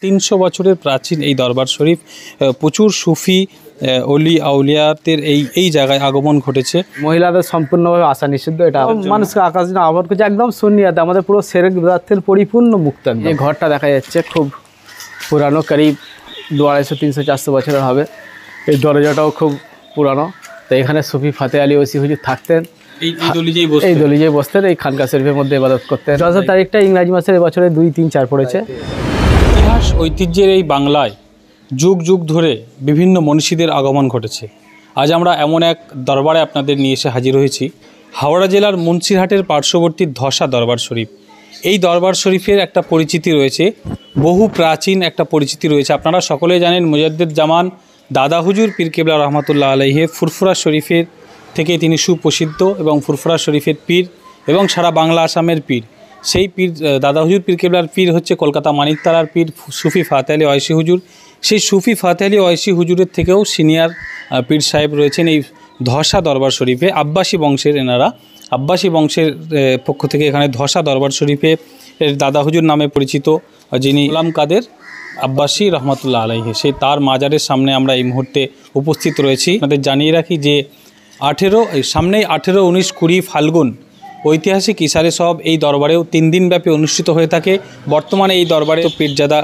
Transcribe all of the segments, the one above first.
300 বছরের প্রাচীন এই দরবার শরীফ, প্রচুর সুফি অলি আউলিয়াদের এই জায়গায় আগমন ঘটেছে। মহিলাদের সম্পূর্ণভাবে আসা নিষিদ্ধ। এটা মানুষকে আকাশ দিনে আহ্বান করছে, একদম সুন্নিয়াতে আমাদের পুরো সেরেক বিদাতের পরিপূর্ণ মুক্ত। এই ঘরটা দেখা যাচ্ছে খুব পুরানো, করিব 200, 300, 400 বছরের হবে। এই দরজাটাও খুব পুরানো। তো এখানে সুফি ফাতে আলী ওসি হুজুর থাকতেন, এই দলিজেই বসতেন, এই খানকা শরীফের মধ্যে ইবাদত করতেন। 10 তারিখটা ইংরাজি মাসের এবছরে 2, 3, 4 পড়েছে। ইতিহাস ঐতিহ্যের এই বাংলায় যুগ যুগ ধরে বিভিন্ন মনীষীদের আগমন ঘটেছে। আজ আমরা এমন এক দরবারে আপনাদের নিয়ে এসে হাজির হয়েছি, হাওড়া জেলার মুন্সিরহাটের পার্শ্ববর্তী ধসা দরবার শরীফ। এই দরবার শরীফের একটা পরিচিতি রয়েছে, বহু প্রাচীন একটা পরিচিতি রয়েছে। আপনারা সকলেই জানেন মুজাদ্দেদ জামান দাদা হুজুর পীর কেবলা রহমাতুল্লাহ আলাইহি ফুরফুরা শরীফের থেকে তিনি সুপ্রসিদ্ধ এবং ফুরফুরা শরীফের পীর এবং সারা বাংলা আসামের পীর। সেই পীর দাদা হুজুর পীর কেবলার পীর হচ্ছে কলকাতা মানিকতলার পীর সুফি ফাতে আলী ওয়াইসি হুজুর। সেই সুফি ফাতে আলী ওয়াইসি হুজুরের থেকেও সিনিয়র পীর সাহেব রয়েছেন এই ধসা দরবার শরীফে। আব্বাসী বংশের এনারা, আব্বাসী বংশের পক্ষ থেকে এখানে ধসা দরবার শরীফে দাদা হুজুর নামে পরিচিত যিনি গোলাম কাদের আব্বাসী রহমতুল্লাহ আলাইহি, সেই তার মাজারের সামনে আমরা এই মুহূর্তে উপস্থিত রয়েছি। আপনাদের জানিয়ে রাখি যে সামনেই 18, 19, 20 ফাল্গুন ঐতিহাসিক ইশারে সব এই দরবারেও 3 দিনব্যাপী অনুষ্ঠিত হয়ে থাকে। বর্তমানে এই দরবারে পীরজাদা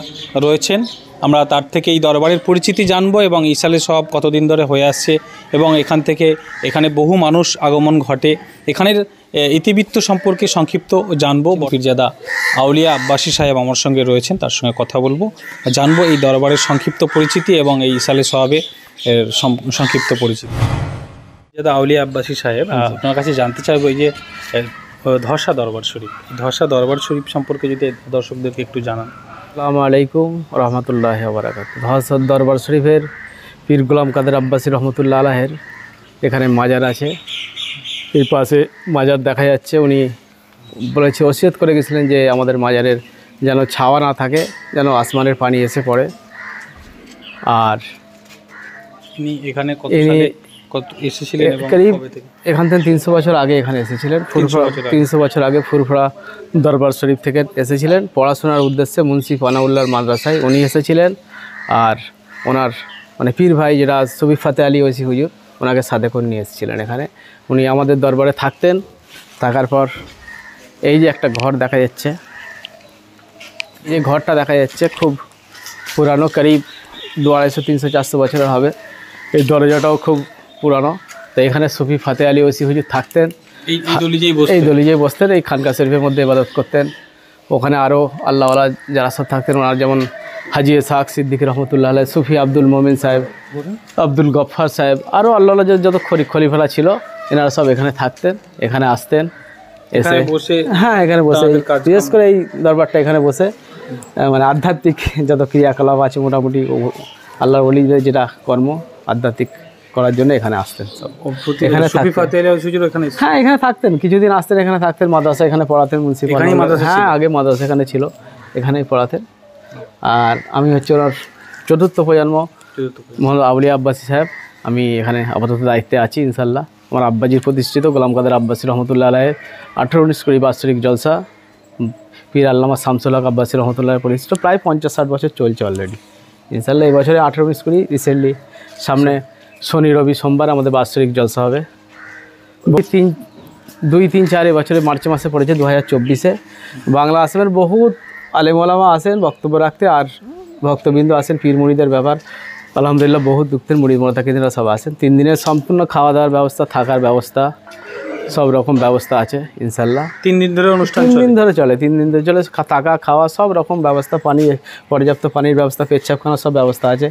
রয়েছেন। আমরা তার থেকে এই দরবারের পরিচিতি জানবো এবং ইশারে সব কতদিন ধরে হয়ে আসছে এবং এখানে বহু মানুষ আগমন ঘটে। এখানের ইতিবৃত্ত সম্পর্কে সংক্ষিপ্ত জানবো। পীরজাদা আউলিয়া আব্বাসী সাহেব আমার সঙ্গে রয়েছেন, তার সঙ্গে কথা বলবো, জানবো এই দরবারের সংক্ষিপ্ত পরিচিতি এবং এই ইশারে সহাবে সংক্ষিপ্ত পরিচিতি। দাদা আউলিয়া আব্বাসী সাহেব, আপনার কাছে জানতে চাইবো এই যে ধসা দরবার শরীফ, ধসা দরবার শরীফ সম্পর্কে যদি দর্শকদেরকে একটু জানান। আসসালামু আলাইকুম রহমতুল্লাহি ওয়া বারাকাতুহু। ধসা দরবার শরীফের পীর গোলাম কাদের আব্বাসী রহমতুল্লাহ আলাইহির এখানে মাজার আছে। এর পাশে মাজার দেখা যাচ্ছে। উনি বলেছে, ওসিয়ত করে গেছিলেন যে আমাদের মাজারের যেন ছাওয়া না থাকে, যেন আসমানের পানি এসে পড়ে। আর ইনি এখানে এসেছিলেন এখান থেকে 300 বছর আগে এখানে এসেছিলেন। 300 বছর আগে ফুরফুরা দরবার শরীফ থেকে এসেছিলেন পড়াশোনার উদ্দেশ্যে। মুন্সি পানাউল্লাহর মাদ্রাসায় উনি এসেছিলেন। আর ওনার পীর ভাই যেটা সুফি ফাতে আলী ওসি হুজুর, ওনাকে সাথে করে নিয়ে এসেছিলেন এখানে। উনি আমাদের দরবারে থাকতেন। থাকার পর এই যে একটা ঘর দেখা যাচ্ছে, এই ঘরটা দেখা যাচ্ছে খুব পুরানো, করিব 200, 300, 400 বছরের হবে। এই দরজাটাও খুব পুরানো। তো এখানে সুফি ফাতে আলী ওসি হুজুর থাকতেন, এই দলিজেই বসতেন, এই খানকা শরীফের মধ্যে ইবাদত করতেন। ওখানে আরও আল্লাহওয়ালা যারা সব থাকতেন, ওনার যেমন হাজি ইসহাক সিদ্দিক রহমতুল্লাহ আলাইহি, সুফি আব্দুল মোমিন সাহেব, আব্দুল গফফার সাহেব, আরও আল্লাহওয়ালা যত খলিফারা ছিল এনারা সব এখানে থাকতেন, এখানে আসতেন, এসে এখানে বসে বিশেষ করে এই দরবারটা এখানে বসে আধ্যাত্মিক যত ক্রিয়াকলাপ আছে মোটামুটি আল্লাহর ওলিদের যেটা কর্ম আধ্যাত্মিক করার জন্য এখানে আসতেন। এখানে এখানে থাকতেন, কিছুদিন আসতেন, এখানে থাকতেন, মাদ্রাসা এখানে পড়াতেন। মুন্সিপাল আগে মাদ্রাসা এখানে ছিল, এখানেই পড়াতেন। আর আমি হচ্ছে ওনার 4র্থ প্রজন্ম মোহাম্মদ আউলিয়া আব্বাসী সাহেব। আমি এখানে আপাতত দায়িত্বে আছি ইনশাল্লাহ। আমার আব্বাজির প্রতিষ্ঠিত গোলাম কাদের আব্বাসী রহমতুল্লাহ আলাইহির 18, 19, 20 বাৎসরিক জলসা, পীর আল্লামা শামসুল হক আব্বাসী রহমতুল্লাহ প্রতিষ্ঠিত, প্রায় 50-60 বছর চলছে অলরেডি ইনশাল্লাহ। এই বছরে 18, 19, 20 রিসেন্টলি সামনে শনি রবি সোমবার আমাদের বাৎসরিক জলসা হবে। 2, 3, 4 বছরে মার্চ মাসে পড়েছে 2024-এ। বাংলা আসামের বহুত আলেম ওলামা আসেন বক্তব্য রাখতে, আর ভক্তবৃন্দ আসেন। পীর মুড়িদের ব্যাপার আলহামদুলিল্লাহ বহুত দুঃখের মুড়ি মোতাকিদিনরা সব আসেন। 3 দিনের সম্পূর্ণ খাওয়া দাওয়ার ব্যবস্থা, থাকার ব্যবস্থা, সব রকম ব্যবস্থা আছে ইনশাল্লাহ। 3 দিন ধরে অনুষ্ঠান 3 দিন ধরে চলে, 3 দিন ধরে চলে। থাকা খাওয়া সব রকম ব্যবস্থা, পানি, পর্যাপ্ত পানির ব্যবস্থা, পেচ্ছাপখানা সব ব্যবস্থা আছে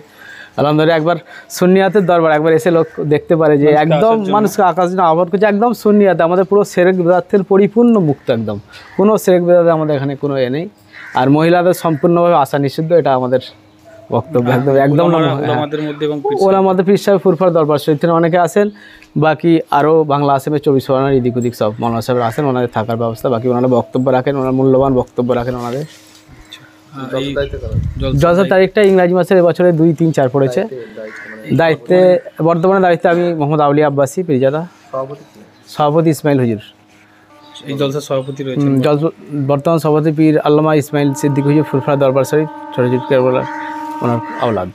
আলহামদুলিল্লাহ। একবার সুন্নিয়াতের দরবার, একবার এসে লোক দেখতে পারে যে একদম মানুষকে আকাশ দিনে আহ্বান করছে, একদম সুন্নিয়াতে আমাদের পুরো সেরেক বিদাতের পরিপূর্ণ মুক্ত। একদম কোনো সেরেক বিদাতে আমাদের এখানে কোনো নেই। আর মহিলাদের সম্পূর্ণভাবে আসা নিষিদ্ধ, এটা আমাদের বক্তব্য। একদম ওলামাদের পীর সাহেব ফুরফুরা দরবার শরীফ থেকে অনেকে আসেন। বাকি আরও বাংলা আসামে 24 পরগনার এদিক ওদিক সব মৌলানা সাহেব আসেন, ওনাদের থাকার ব্যবস্থা। বাকি ওনারা বক্তব্য রাখেন, ওনার মূল্যবান বক্তব্য রাখেন ওনাদের। 10 তারিখটা ইংরাজি মাসের এবছরে 2, 3, 4 পড়েছে। দায়িত্বে বর্তমানে আমি মোহাম্মদ আউলিয়া আব্বাসী পীরজাদা, সভাপতি ইসমাইল হুজুর। এই জলসার সভাপতি রয়েছে। বর্তমান সভাপতি পীর আল্লামা ইসমাইল সিদ্দিক হুজুর ফুরফুরা দরবার শরীফ ছোটজিৎ কেরবলার ওনার আওলাদ।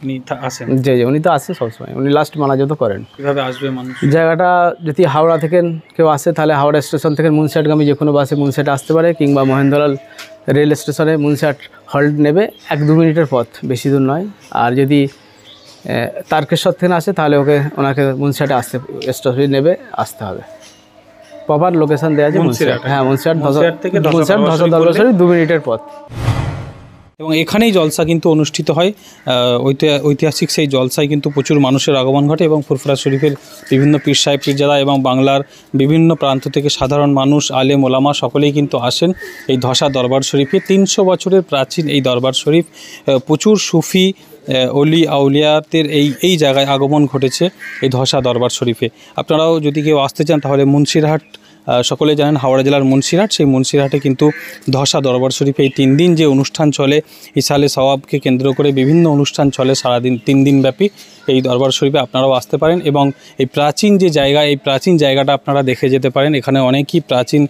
উনি আসেন? জি উনি তো আসে সবসময়, উনি লাস্ট মানাজত করেন। কীভাবে আসবে মানুষ? জায়গাটা যদি হাওড়া থেকে কেউ আসে তাহলে হাওড়া স্টেশন থেকে মুন্সিহাটগামী যে কোনো বাসে মুন্সিহাটে আসতে পারে, কিংবা মহেন্দ্রলাল রেল স্টেশনে মুন্সিহাট হল্ট নেবে, 1-2 মিনিটের পথ, বেশি দূর নয়। আর যদি তারকেশ্বর থেকে আসে তাহলে ওনাকে মুন্সিহাটে স্টেশনে নেবে আসতে হবে। প্রপার লোকেশন দেওয়া আছে মুন্সিহাট। হ্যাঁ মুন্সিহাট থেকে ধসা দরবার শরীফ 2 মিনিটের পথ। এবং এখানেই জলসা কিন্তু অনুষ্ঠিত হয়। ঐতিহাসিক সেই জলসায় কিন্তু প্রচুর মানুষের আগমন ঘটে এবং ফুরফুরা শরীফের বিভিন্ন পীর সাহেব পীরজাদা এবং বাংলার বিভিন্ন প্রান্ত থেকে সাধারণ মানুষ, আলেম ওলামা সকলেই কিন্তু আসেন এই ধসা দরবার শরীফে। 300 বছরের প্রাচীন এই দরবার শরীফ, প্রচুর সুফি অলি আউলিয়াতের এই জায়গায় আগমন ঘটেছে এই ধসা দরবার শরীফে। আপনারাও যদি কেউ আসতে চান তাহলে মুন্সিরহাট, সকলে জানেন হাওড়া জেলার মুন্সিরহাট, সেই মুন্সিরহাটে কিন্তু ধসা দরবার শরীফে এই 3 দিন যে অনুষ্ঠান চলে, ইসালে সওয়াবকে কেন্দ্র করে বিভিন্ন অনুষ্ঠান চলে সারাদিন, 3 দিন ব্যাপী এই দরবার শরীফে আপনারাও আসতে পারেন। এবং এই প্রাচীন যে জায়গা, এই প্রাচীন জায়গাটা আপনারা দেখে যেতে পারেন। এখানে অনেকই প্রাচীন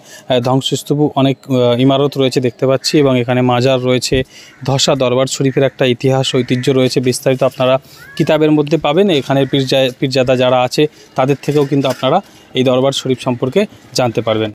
ধ্বংসস্তূপ, অনেক ইমারত রয়েছে দেখতে পাচ্ছি, এবং এখানে মাজার রয়েছে। ধসা দরবার শরীফের একটা ইতিহাস ঐতিহ্য রয়েছে, বিস্তারিত আপনারা কিতাবের মধ্যে পাবেন। এখানের পীরজাদা যারা আছে তাদের থেকেও কিন্তু আপনারা এই দরবার শরীফ সম্পর্কে জানতে পারবেন।